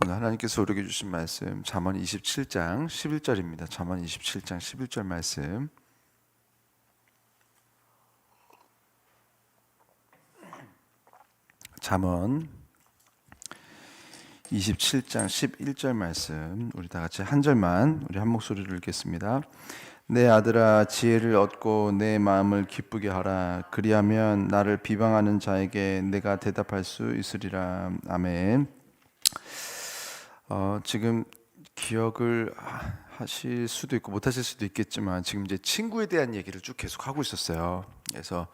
오늘 하나님께서 우리에게 주신 말씀 잠언 27장 11절입니다. 잠언 27장 11절 말씀. 잠언 27장 11절 말씀, 우리 다 같이 한 절만 우리 한 목소리로 읽겠습니다. 내 아들아, 지혜를 얻고 내 마음을 기쁘게 하라. 그리하면 나를 비방하는 자에게 내가 대답할 수 있으리라. 아멘. 지금 기억을 하실 수도 있고 못하실 수도 있겠지만, 지금 이제 친구에 대한 얘기를 쭉 계속 하고 있었어요. 그래서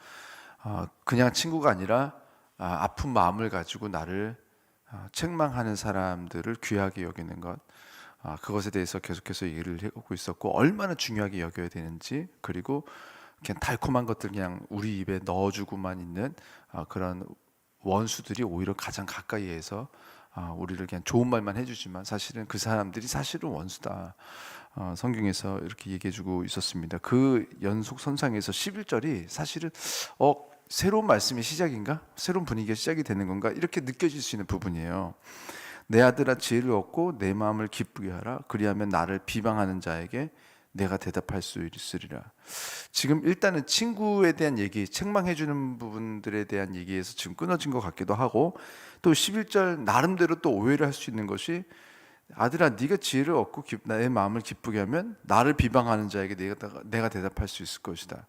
그냥 친구가 아니라 아픈 마음을 가지고 나를 책망하는 사람들을 귀하게 여기는 것, 그것에 대해서 계속해서 얘기를 하고 있었고, 얼마나 중요하게 여겨야 되는지, 그리고 그냥 달콤한 것들 그냥 우리 입에 넣어주고만 있는 그런 원수들이 오히려 가장 가까이에서 우리를 그냥 좋은 말만 해주지만 사실은 그 사람들이 사실은 원수다. 성경에서 이렇게 얘기해주고 있었습니다. 그 연속선상에서 11절이 사실은 새로운 말씀의 시작인가? 새로운 분위기가 시작이 되는 건가? 이렇게 느껴질 수 있는 부분이에요. 내 아들아, 지혜를 얻고 내 마음을 기쁘게 하라. 그리하면 나를 비방하는 자에게 내가 대답할 수 있으리라. 지금 일단은 친구에 대한 얘기, 책망해주는 부분들에 대한 얘기에서 지금 끊어진 것 같기도 하고, 또 11절 나름대로 또 오해를 할 수 있는 것이, 아들아, 네가 지혜를 얻고 나의 마음을 기쁘게 하면 나를 비방하는 자에게 내가 대답할 수 있을 것이다.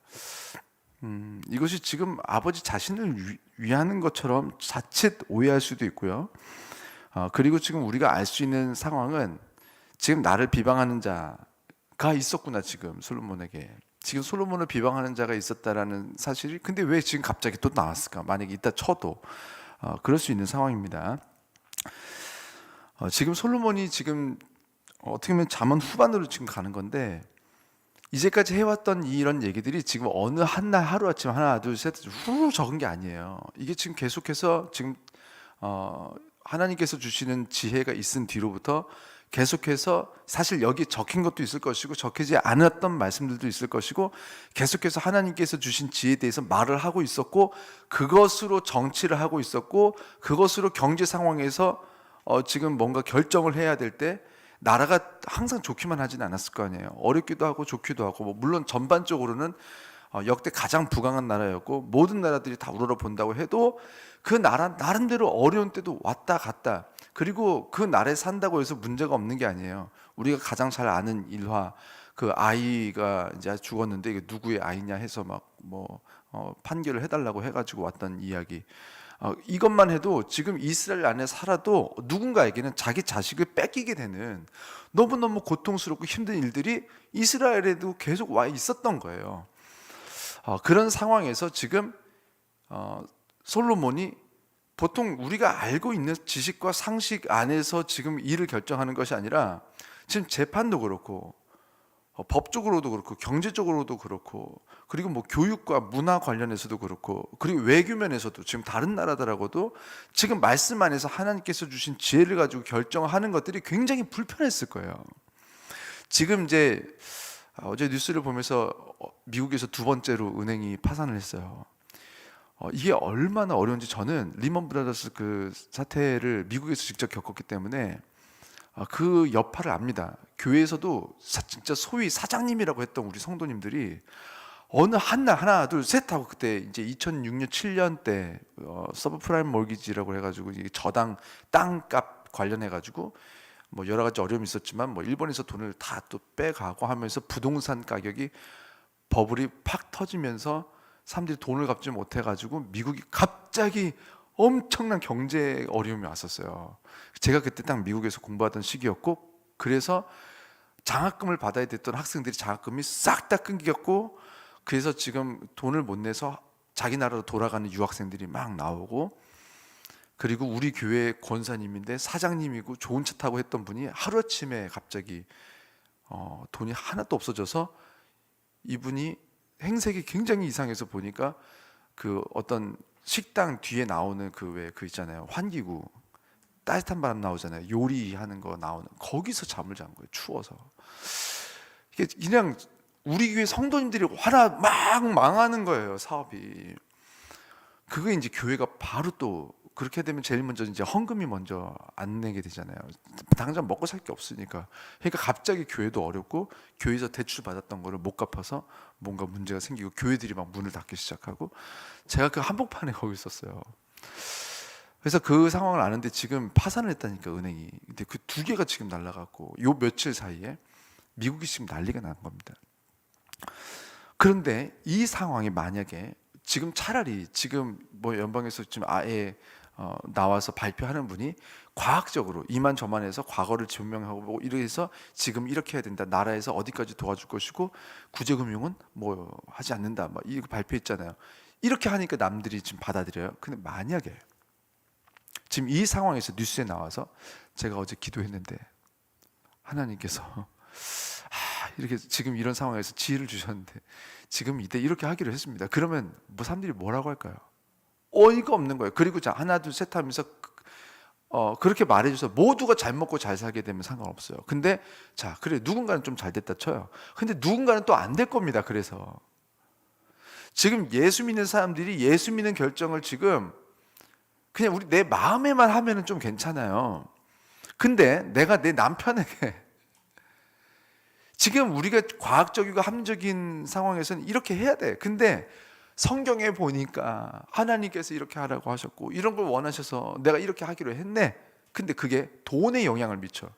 이것이 지금 아버지 자신을 위하는 것처럼 자칫 오해할 수도 있고요. 그리고 지금 우리가 알 수 있는 상황은, 지금 나를 비방하는 자가 있었구나. 지금 솔로몬에게 지금 솔로몬을 비방하는 자가 있었다라는 사실이, 근데 왜 지금 갑자기 또 나왔을까? 만약에 있다 쳐도 그럴 수 있는 상황입니다. 지금 솔로몬이 지금 어떻게 보면 잠언 후반으로 지금 가는 건데, 이제까지 해왔던 이런 얘기들이 지금 어느 한날 하루아침 하나 둘 셋 후 적은 게 아니에요. 이게 지금 계속해서 지금 하나님께서 주시는 지혜가 있은 뒤로부터 계속해서, 사실 여기 적힌 것도 있을 것이고 적히지 않았던 말씀들도 있을 것이고, 계속해서 하나님께서 주신 지혜에 대해서 말을 하고 있었고, 그것으로 정치를 하고 있었고, 그것으로 경제 상황에서 지금 뭔가 결정을 해야 될 때 나라가 항상 좋기만 하진 않았을 거 아니에요. 어렵기도 하고 좋기도 하고, 물론 전반적으로는 역대 가장 부강한 나라였고, 모든 나라들이 다 우러러 본다고 해도 그 나라 나름대로 어려운 때도 왔다 갔다. 그리고 그 나라에 산다고 해서 문제가 없는 게 아니에요. 우리가 가장 잘 아는 일화, 그 아이가 이제 죽었는데 이게 누구의 아이냐 해서 막 판결을 해달라고 해가지고 왔던 이야기. 이것만 해도 지금 이스라엘 안에 살아도 누군가에게는 자기 자식을 뺏기게 되는 너무너무 고통스럽고 힘든 일들이 이스라엘에도 계속 와 있었던 거예요. 그런 상황에서 지금 솔로몬이 보통 우리가 알고 있는 지식과 상식 안에서 지금 일을 결정하는 것이 아니라, 지금 재판도 그렇고 법적으로도 그렇고 경제적으로도 그렇고, 그리고 교육과 문화 관련해서도 그렇고, 그리고 외교 면에서도 지금 다른 나라들하고도 지금 말씀 안에서 하나님께서 주신 지혜를 가지고 결정하는 것들이 굉장히 불편했을 거예요. 지금 이제 어제 뉴스를 보면서 미국에서 두 번째로 은행이 파산을 했어요. 이게 얼마나 어려운지, 저는 리먼 브라더스 그 사태를 미국에서 직접 겪었기 때문에 그 여파를 압니다. 교회에서도 진짜 소위 사장님이라고 했던 우리 성도님들이 어느 한날 하나 둘 셋 하고, 그때 이제 2006년 7년 때 서브프라임 몰기지라고 해가지고 저당 땅값 관련해가지고 여러 가지 어려움이 있었지만 일본에서 돈을 다 또 빼가고 하면서 부동산 가격이 버블이 팍 터지면서 사람들이 돈을 갚지 못해가지고 미국이 갑자기 엄청난 경제 어려움이 왔었어요. 제가 그때 딱 미국에서 공부하던 시기였고, 그래서 장학금을 받아야 됐던 학생들이 장학금이 싹 다 끊겼고, 그래서 지금 돈을 못 내서 자기 나라로 돌아가는 유학생들이 막 나오고, 그리고 우리 교회 권사님인데 사장님이고 좋은 차 타고 했던 분이 하루아침에 갑자기 돈이 하나도 없어져서, 이분이 행색이 굉장히 이상해서 보니까 그 어떤 식당 뒤에 나오는 그 있잖아요, 환기구, 따뜻한 바람 나오잖아요, 요리하는 거 나오는, 거기서 잠을 잔 거예요. 추워서. 이게 그냥 우리 교회 성도님들이 하나 막 망하는 거예요, 사업이. 그게 이제 교회가 바로 또 그렇게 되면 제일 먼저 이제 헌금이 먼저 안 내게 되잖아요. 당장 먹고 살 게 없으니까. 그러니까 갑자기 교회도 어렵고 교회에서 대출 받았던 거를 못 갚아서 뭔가 문제가 생기고 교회들이 막 문을 닫기 시작하고 제가 그 한복판에 거기 있었어요. 그래서 그 상황을 아는데 지금 파산을 했다니까 은행이. 근데 그 두 개가 지금 날라갔고 요 며칠 사이에 미국이 지금 난리가 난 겁니다. 그런데 이 상황이 만약에 지금 차라리 지금 뭐 연방에서 지금 아예 나와서 발표하는 분이 과학적으로 이만저만해서 과거를 증명하고 뭐 이래서 지금 이렇게 해야 된다. 나라에서 어디까지 도와줄 것이고 구제금융은 뭐 하지 않는다. 막 이거 발표했잖아요. 이렇게 하니까 남들이 지금 받아들여요. 근데 만약에 지금 이 상황에서 뉴스에 나와서 제가 어제 기도했는데 하나님께서 이렇게 지금 이런 상황에서 지혜를 주셨는데 지금 이때 이렇게 하기로 했습니다. 그러면 뭐 사람들이 뭐라고 할까요? 어이가 없는 거예요. 그리고 자 하나 둘 셋 하면서 그렇게 말해줘서 모두가 잘 먹고 잘 살게 되면 상관없어요. 근데 자 그래 누군가는 좀 잘 됐다 쳐요. 근데 누군가는 또 안 될 겁니다. 그래서 지금 예수 믿는 사람들이 예수 믿는 결정을 지금 그냥 우리 내 마음에만 하면은 좀 괜찮아요. 근데 내가 내 남편에게 지금 우리가 과학적이고 합리적인 상황에서는 이렇게 해야 돼. 근데 성경에 보니까 하나님께서 이렇게 하라고 하셨고 이런 걸 원하셔서 내가 이렇게 하기로 했네. 근데 그게 돈에 영향을 미쳐.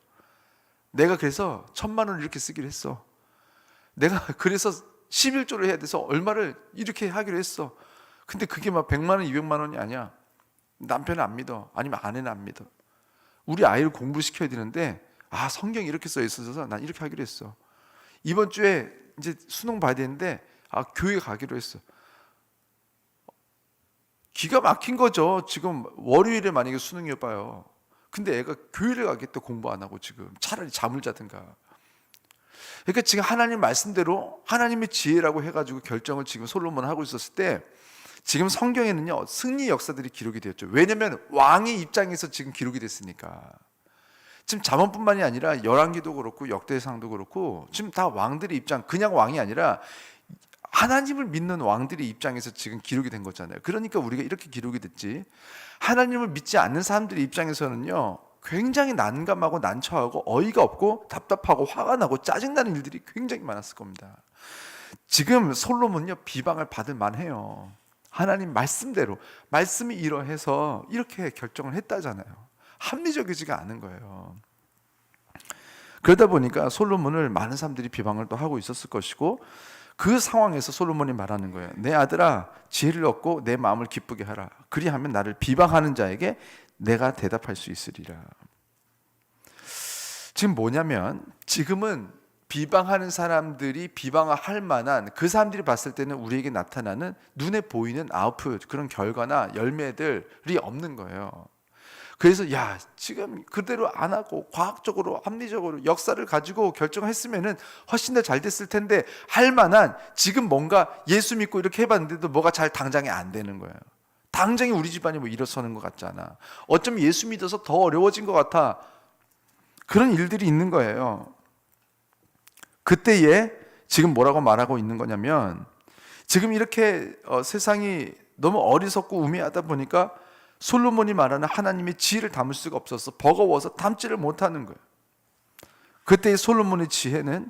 내가 그래서 1,000만 원을 이렇게 쓰기로 했어. 내가 그래서 11조를 해야 돼서 얼마를 이렇게 하기로 했어. 근데 그게 막 100만 원, 200만 원이 아니야. 남편은 안 믿어. 아니면 아내는 안 믿어. 우리 아이를 공부시켜야 되는데 성경이 이렇게 써 있어서 난 이렇게 하기로 했어. 이번 주에 이제 수능 봐야 되는데 교회 가기로 했어. 기가 막힌 거죠. 지금 월요일에 만약에 수능이 봐요. 근데 애가 교회를 가겠다 공부 안 하고 지금 차라리 잠을 자든가. 그러니까 지금 하나님 말씀대로 하나님의 지혜라고 해가지고 결정을 지금 솔로몬 하고 있었을 때 지금 성경에는요 승리 역사들이 기록이 되었죠. 왜냐하면 왕의 입장에서 지금 기록이 됐으니까. 지금 잠언뿐만이 아니라 열왕기도 그렇고 역대상도 그렇고 지금 다 왕들의 입장, 그냥 왕이 아니라 하나님을 믿는 왕들의 입장에서 지금 기록이 된 거잖아요. 그러니까 우리가 이렇게 기록이 됐지. 하나님을 믿지 않는 사람들의 입장에서는요 굉장히 난감하고 난처하고 어이가 없고 답답하고 화가 나고 짜증나는 일들이 굉장히 많았을 겁니다. 지금 솔로몬은요 비방을 받을 만해요. 하나님 말씀대로 말씀이 이러해서 이렇게 결정을 했다잖아요. 합리적이지가 않은 거예요. 그러다 보니까 솔로몬을 많은 사람들이 비방을 또 하고 있었을 것이고 그 상황에서 솔로몬이 말하는 거예요. 내 아들아 지혜를 얻고 내 마음을 기쁘게 하라. 그리하면 나를 비방하는 자에게 내가 대답할 수 있으리라. 지금 뭐냐면 지금은 비방하는 사람들이 비방할 만한 그 사람들이 봤을 때는 우리에게 나타나는 눈에 보이는 아웃풋 그런 결과나 열매들이 없는 거예요. 그래서 지금 그대로 안 하고 과학적으로 합리적으로 역사를 가지고 결정했으면은 훨씬 더 잘 됐을 텐데 할 만한 지금 뭔가 예수 믿고 이렇게 해봤는데도 뭐가 잘 당장에 안 되는 거예요. 당장에 우리 집안이 뭐 일어서는 것 같지 않아. 어쩌면 예수 믿어서 더 어려워진 것 같아. 그런 일들이 있는 거예요. 그때에 지금 뭐라고 말하고 있는 거냐면 지금 이렇게 세상이 너무 어리석고 우매하다 보니까 솔로몬이 말하는 하나님의 지혜를 담을 수가 없어서 버거워서 담지를 못하는 거예요. 그때 솔로몬의 지혜는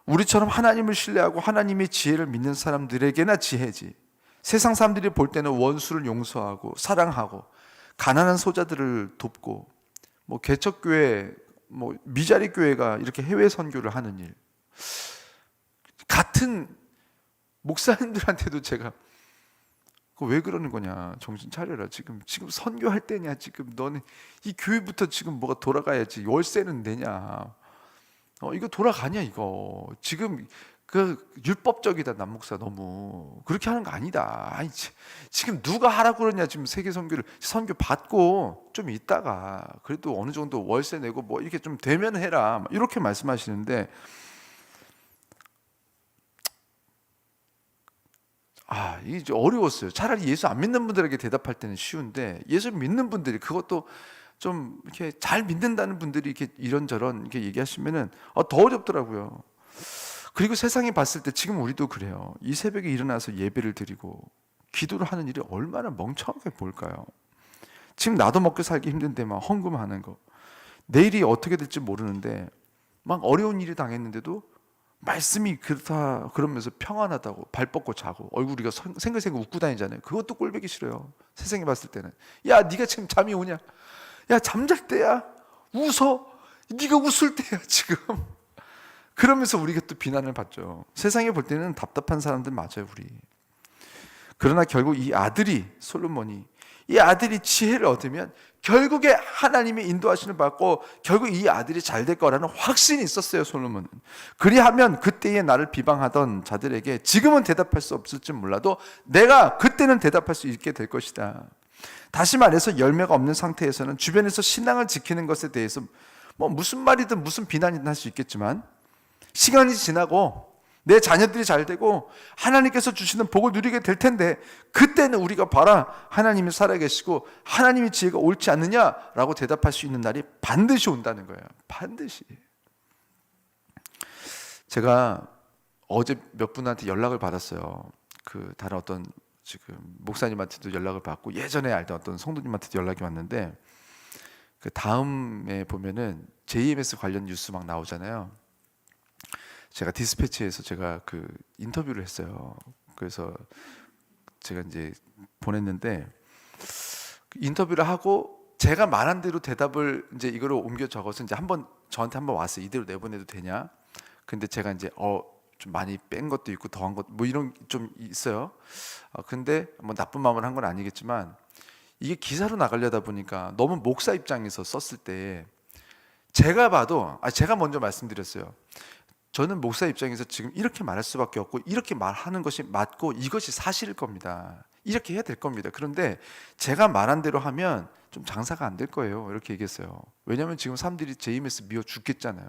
우리처럼 하나님을 신뢰하고 하나님의 지혜를 믿는 사람들에게나 지혜지. 세상 사람들이 볼 때는 원수를 용서하고 사랑하고 가난한 소자들을 돕고 뭐 개척교회 뭐 미자리 교회가 이렇게 해외 선교를 하는 일 같은 목사님들한테도 제가 왜 그러는 거냐 정신 차려라 지금 선교할 때냐 지금 너네 이 교회부터 지금 뭐가 돌아가야지 월세는 내냐 이거 돌아가냐 이거 지금 그 율법적이다 남목사 너무 그렇게 하는 거 아니다. 아니 지금 누가 하라고 그러냐 지금 세계 선교 받고 좀 있다가 그래도 어느 정도 월세 내고 뭐 이렇게 좀 되면 해라 이렇게 말씀하시는데 이게 어려웠어요. 차라리 예수 안 믿는 분들에게 대답할 때는 쉬운데 예수 믿는 분들이 그것도 좀 이렇게 잘 믿는다는 분들이 이렇게 이런저런 이렇게 얘기하시면은 더 어렵더라고요. 그리고 세상이 봤을 때 지금 우리도 그래요. 이 새벽에 일어나서 예배를 드리고 기도를 하는 일이 얼마나 멍청하게 보일까요? 지금 나도 먹고 살기 힘든데 막 헌금하는 거. 내일이 어떻게 될지 모르는데 막 어려운 일이 당했는데도 말씀이 그렇다 그러면서 평안하다고 발 뻗고 자고 얼굴이가 생글생글 웃고 다니잖아요. 그것도 꼴보기 싫어요. 세상에 봤을 때는. 야, 네가 지금 잠이 오냐? 야, 잠잘 때야. 웃어. 네가 웃을 때야 지금. 그러면서 우리가 또 비난을 받죠. 세상에 볼 때는 답답한 사람들 맞아요, 우리. 그러나 결국 이 아들이, 솔로몬이 이 아들이 지혜를 얻으면 결국에 하나님의 인도하심을 받고 결국 이 아들이 잘 될 거라는 확신이 있었어요, 솔로몬은. 그리하면 그때의 나를 비방하던 자들에게 지금은 대답할 수 없을지 몰라도 내가 그때는 대답할 수 있게 될 것이다. 다시 말해서 열매가 없는 상태에서는 주변에서 신앙을 지키는 것에 대해서 뭐 무슨 말이든 무슨 비난이든 할 수 있겠지만, 시간이 지나고 내 자녀들이 잘 되고 하나님께서 주시는 복을 누리게 될 텐데, 그때는 우리가 봐라, 하나님이 살아계시고 하나님의 지혜가 옳지 않느냐라고 대답할 수 있는 날이 반드시 온다는 거예요. 반드시. 제가 어제 몇 분한테 연락을 받았어요. 그 다른 어떤 지금 목사님한테도 연락을 받고 예전에 알던 어떤 성도님한테도 연락이 왔는데, 그 다음에 보면은 JMS 관련 뉴스 막 나오잖아요. 제가 디스패치에서 제가 그 인터뷰를 했어요. 그래서 제가 이제 보냈는데, 인터뷰를 하고 제가 말한 대로 대답을 이제 이거로 옮겨 적어서 이제 저한테 한번 왔어요. 이대로 내보내도 되냐? 근데 제가 이제 좀 많이 뺀 것도 있고 더한 것 뭐 이런 좀 있어요. 근데 뭐 나쁜 마음을 한 건 아니겠지만, 이게 기사로 나가려다 보니까 너무 목사 입장에서 썼을 때 제가 봐도 제가 먼저 말씀드렸어요. 저는 목사 입장에서 지금 이렇게 말할 수밖에 없고 이렇게 말하는 것이 맞고 이것이 사실일 겁니다. 이렇게 해야 될 겁니다. 그런데 제가 말한 대로 하면 좀 장사가 안 될 거예요. 이렇게 얘기했어요. 왜냐하면 지금 사람들이 JMS 미워 죽겠잖아요.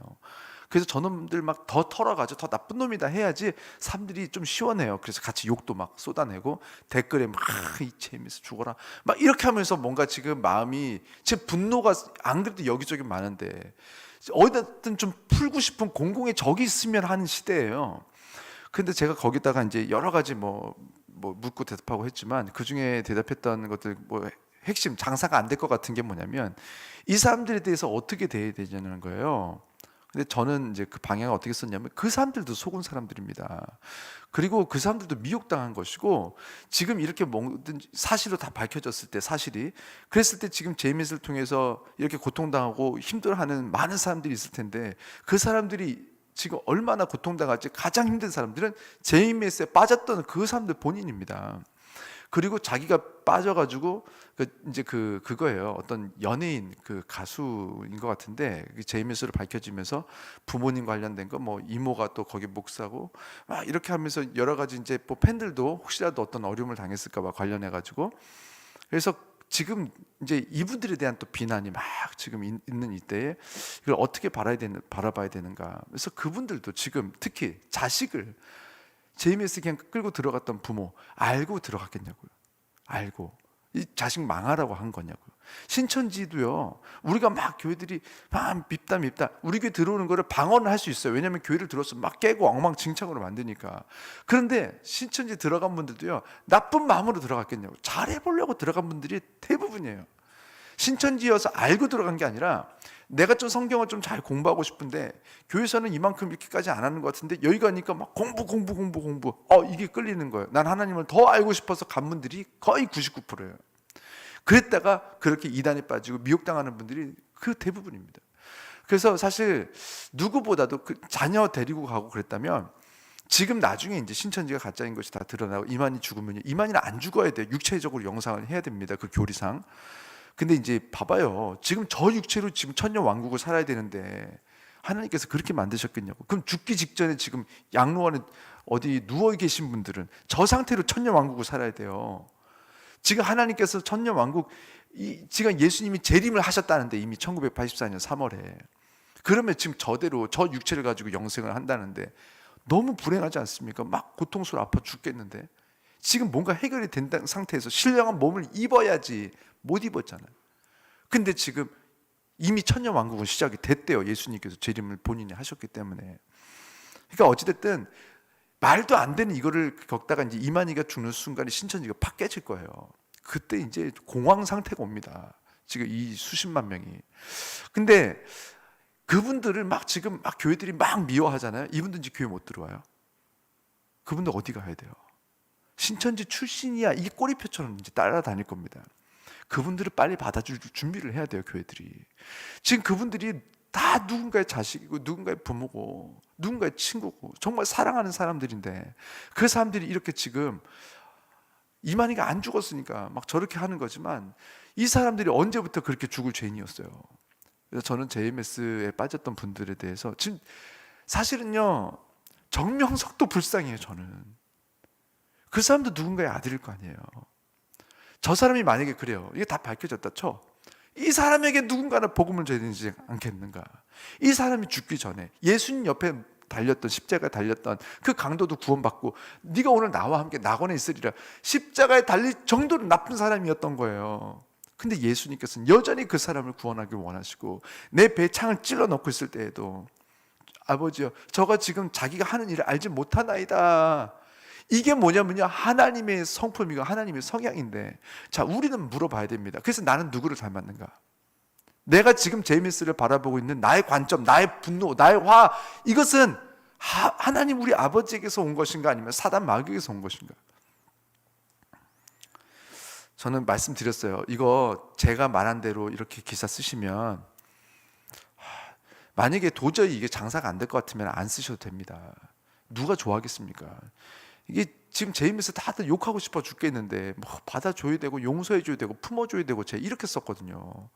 그래서 저놈들 막 더 털어가지고 더 나쁜 놈이다 해야지 사람들이 좀 시원해요. 그래서 같이 욕도 막 쏟아내고 댓글에 막 이 JMS 죽어라 막 이렇게 하면서 뭔가 지금 마음이, 지금 분노가 안 그래도 여기저기 많은데 어디든 좀 풀고 싶은 공공의 적이 있으면 하는 시대예요. 근데 제가 거기다가 이제 여러 가지 뭐 묻고 대답하고 했지만, 그 중에 대답했던 것들 뭐 핵심 장사가 안 될 것 같은 게 뭐냐면, 이 사람들에 대해서 어떻게 대해야 되냐는 거예요. 근데 저는 이제 그 방향을 어떻게 썼냐면, 그 사람들도 속은 사람들입니다. 그리고 그 사람들도 미혹당한 것이고, 지금 이렇게 모든 사실로 다 밝혀졌을 때, 사실이 그랬을 때 지금 JMS를 통해서 이렇게 고통당하고 힘들어하는 많은 사람들이 있을 텐데, 그 사람들이 지금 얼마나 고통당할지 가장 힘든 사람들은 JMS에 빠졌던 그 사람들 본인입니다. 그리고 자기가 빠져가지고 이제 그거예요. 어떤 연예인, 그 가수인 것 같은데, JMS로 밝혀지면서 부모님 관련된 거, 뭐 이모가 또 거기 목사고 막 이렇게 하면서 여러 가지 이제 뭐 팬들도 혹시라도 어떤 어려움을 당했을까봐 관련해가지고, 그래서 지금 이제 이분들에 대한 또 비난이 막 지금 있는 이때에 이걸 어떻게 바라봐야 되는가. 그래서 그분들도 지금 특히 자식을 JMS 그냥 끌고 들어갔던 부모 알고 들어갔겠냐고요. 알고 이 자식 망하라고 한 거냐고요. 신천지도요, 우리가 막 교회들이 막 밉다 우리 교회 들어오는 거를 방어를 할 수 있어요. 왜냐하면 교회를 들어서 막 깨고 엉망진창으로 만드니까. 그런데 신천지 들어간 분들도요, 나쁜 마음으로 들어갔겠냐고. 잘해보려고 들어간 분들이 대부분이에요. 신천지여서 알고 들어간 게 아니라, 내가 좀 성경을 좀 잘 공부하고 싶은데 교회에서는 이만큼 이렇게까지 안 하는 것 같은데 여기 가니까 막 공부 이게 끌리는 거예요. 난 하나님을 더 알고 싶어서 간 분들이 거의 99%예요. 그랬다가 그렇게 이단에 빠지고 미혹당하는 분들이 그 대부분입니다. 그래서 사실 누구보다도 그 자녀 데리고 가고 그랬다면, 지금 나중에 이제 신천지가 가짜인 것이 다 드러나고 이만희 죽으면, 이만희는 안 죽어야 돼요. 육체적으로 영상을 해야 됩니다. 그 교리상. 근데 이제 봐봐요. 지금 저 육체로 지금 천년 왕국을 살아야 되는데 하나님께서 그렇게 만드셨겠냐고. 그럼 죽기 직전에 지금 양로원에 어디 누워 계신 분들은 저 상태로 천년 왕국을 살아야 돼요. 지금 하나님께서 천년 왕국, 지금 예수님이 재림을 하셨다는데 이미 1984년 3월에. 그러면 지금 저대로 저 육체를 가지고 영생을 한다는데 너무 불행하지 않습니까? 막 고통스러워 아파 죽겠는데 지금 뭔가 해결이 된 상태에서 신령한 몸을 입어야지 못 입었잖아요. 근데 지금 이미 천년 왕국은 시작이 됐대요. 예수님께서 재림을 본인이 하셨기 때문에. 그러니까 어찌됐든 말도 안 되는 이거를 겪다가 이제 이만희가 죽는 순간에 신천지가 팍 깨질 거예요. 그때 이제 공황 상태가 옵니다. 지금 이 수십만 명이. 근데 그분들을 막 지금 막 교회들이 막 미워하잖아요. 이분들 이제 교회 못 들어와요. 그분들 어디 가야 돼요? 신천지 출신이야. 이 꼬리표처럼 이제 따라다닐 겁니다. 그분들을 빨리 받아줄 준비를 해야 돼요, 교회들이. 지금 그분들이 다 누군가의 자식이고 누군가의 부모고 누군가의 친구고 정말 사랑하는 사람들인데, 그 사람들이 이렇게 지금 이만희가 안 죽었으니까 막 저렇게 하는 거지만, 이 사람들이 언제부터 그렇게 죽을 죄인이었어요. 그래서 저는 JMS에 빠졌던 분들에 대해서 지금 사실은요, 정명석도 불쌍해요. 저는 그 사람도 누군가의 아들일 거 아니에요. 저 사람이 만약에 그래요, 이게 다 밝혀졌다 쳐, 이 사람에게 누군가는 복음을 줘야 되지 않겠는가? 이 사람이 죽기 전에 예수님 옆에 달렸던, 십자가에 달렸던 그 강도도 구원받고 네가 오늘 나와 함께 낙원에 있으리라, 십자가에 달릴 정도로 나쁜 사람이었던 거예요. 근데 예수님께서는 여전히 그 사람을 구원하길 원하시고, 내 배에 창을 찔러 넣고 있을 때에도 아버지여, 저가 지금 자기가 하는 일을 알지 못하나이다. 이게 뭐냐면요, 하나님의 성품이고 하나님의 성향인데, 자, 우리는 물어봐야 됩니다. 그래서 나는 누구를 닮았는가? 내가 지금 제이미스를 바라보고 있는 나의 관점, 나의 분노, 나의 화, 이것은 하나님 우리 아버지에게서 온 것인가, 아니면 사단 마귀에게서 온 것인가? 저는 말씀드렸어요. 이거 제가 말한 대로 이렇게 기사 쓰시면, 만약에 도저히 이게 장사가 안 될 것 같으면 안 쓰셔도 됩니다. 누가 좋아하겠습니까? 이게 지금 제이미스 다들 욕하고 싶어 죽겠는데 뭐 받아줘야 되고 용서해줘야 되고 품어줘야 되고, 제가 이렇게 썼거든요.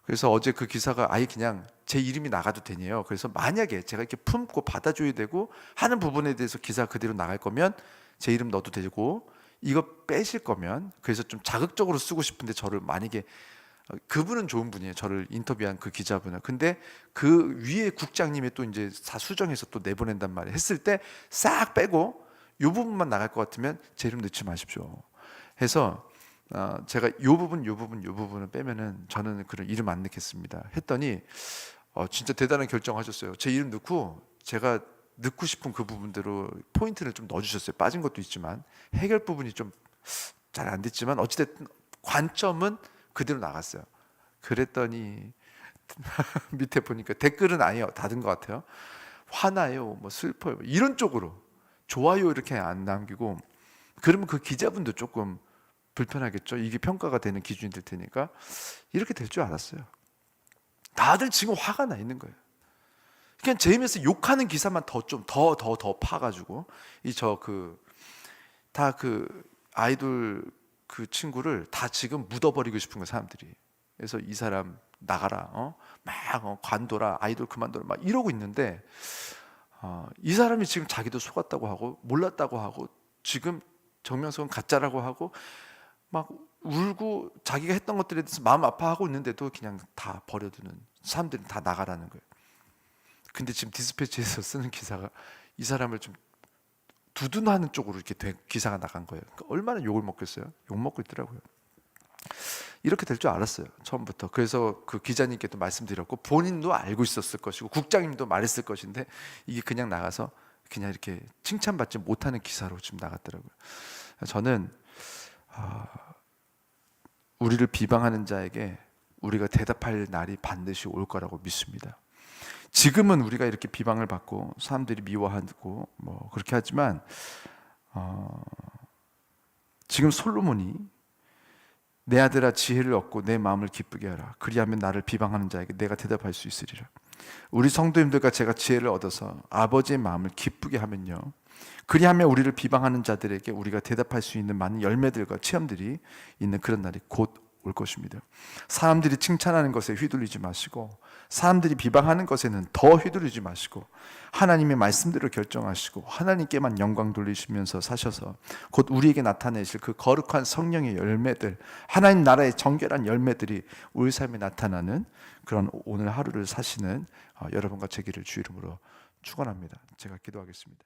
그래서 어제 그 기사가 아예 그냥 제 이름이 나가도 되네요. 그래서 만약에 제가 이렇게 품고 받아줘야 되고 하는 부분에 대해서 기사 그대로 나갈 거면 제 이름 넣어도 되고, 이거 빼실 거면, 그래서 좀 자극적으로 쓰고 싶은데, 저를 만약에, 그분은 좋은 분이에요, 저를 인터뷰한 그 기자분은. 근데 그 위에 국장님이 또 이제 다 수정해서 또 내보낸단 말이에요. 했을 때 싹 빼고 이 부분만 나갈 것 같으면 제 이름 넣지 마십시오 해서, 제가 이 부분을 빼면은 저는 그런 이름 안 넣겠습니다 했더니, 진짜 대단한 결정하셨어요. 제 이름 넣고 제가 넣고 싶은 그 부분대로 포인트를 좀 넣어주셨어요. 빠진 것도 있지만 해결 부분이 좀 잘 안 됐지만 어찌됐든 관점은 그대로 나갔어요. 그랬더니 밑에 보니까 댓글은 아예 닫은 것 같아요. 화나요, 뭐 슬퍼요, 이런 쪽으로 좋아요 이렇게 안 남기고. 그러면 그 기자분도 조금 불편하겠죠. 이게 평가가 되는 기준이 될 테니까. 이렇게 될 줄 알았어요. 다들 지금 화가 나 있는 거예요. 그냥 제이미스 욕하는 기사만 더 파가지고, 다 그 아이돌 그 친구를 다 지금 묻어버리고 싶은 거예요, 사람들이. 그래서 이 사람 나가라, 관둬라, 아이돌 그만둬라, 막 이러고 있는데, 이 사람이 지금 자기도 속았다고 하고 몰랐다고 하고, 지금 정명석은 가짜라고 하고 막 울고 자기가 했던 것들에 대해서 마음 아파하고 있는데도 그냥 다 버려두는 사람들이 다 나가라는 거예요. 근데 지금 디스패치에서 쓰는 기사가 이 사람을 좀 두둔하는 쪽으로 이렇게 기사가 나간 거예요. 그러니까 얼마나 욕을 먹겠어요? 욕 먹고 있더라고요. 이렇게 될 줄 알았어요, 처음부터. 그래서 그 기자님께도 말씀드렸고 본인도 알고 있었을 것이고 국장님도 말했을 것인데, 이게 그냥 나가서 그냥 이렇게 칭찬받지 못하는 기사로 지금 나갔더라고요. 저는 우리를 비방하는 자에게 우리가 대답할 날이 반드시 올 거라고 믿습니다. 지금은 우리가 이렇게 비방을 받고 사람들이 미워하고 뭐 그렇게 하지만, 지금 솔로몬이 내 아들아 지혜를 얻고 내 마음을 기쁘게 하라, 그리하면 나를 비방하는 자에게 내가 대답할 수 있으리라. 우리 성도님들과 제가 지혜를 얻어서 아버지의 마음을 기쁘게 하면요, 그리하면 우리를 비방하는 자들에게 우리가 대답할 수 있는 많은 열매들과 체험들이 있는 그런 날이 곧 올 것입니다. 사람들이 칭찬하는 것에 휘둘리지 마시고, 사람들이 비방하는 것에는 더 휘둘리지 마시고, 하나님의 말씀대로 결정하시고 하나님께만 영광 돌리시면서 사셔서 곧 우리에게 나타내실 그 거룩한 성령의 열매들, 하나님 나라의 정결한 열매들이 우리 삶에 나타나는 그런 오늘 하루를 사시는 여러분과 제 길을 주 이름으로 축원합니다. 제가 기도하겠습니다.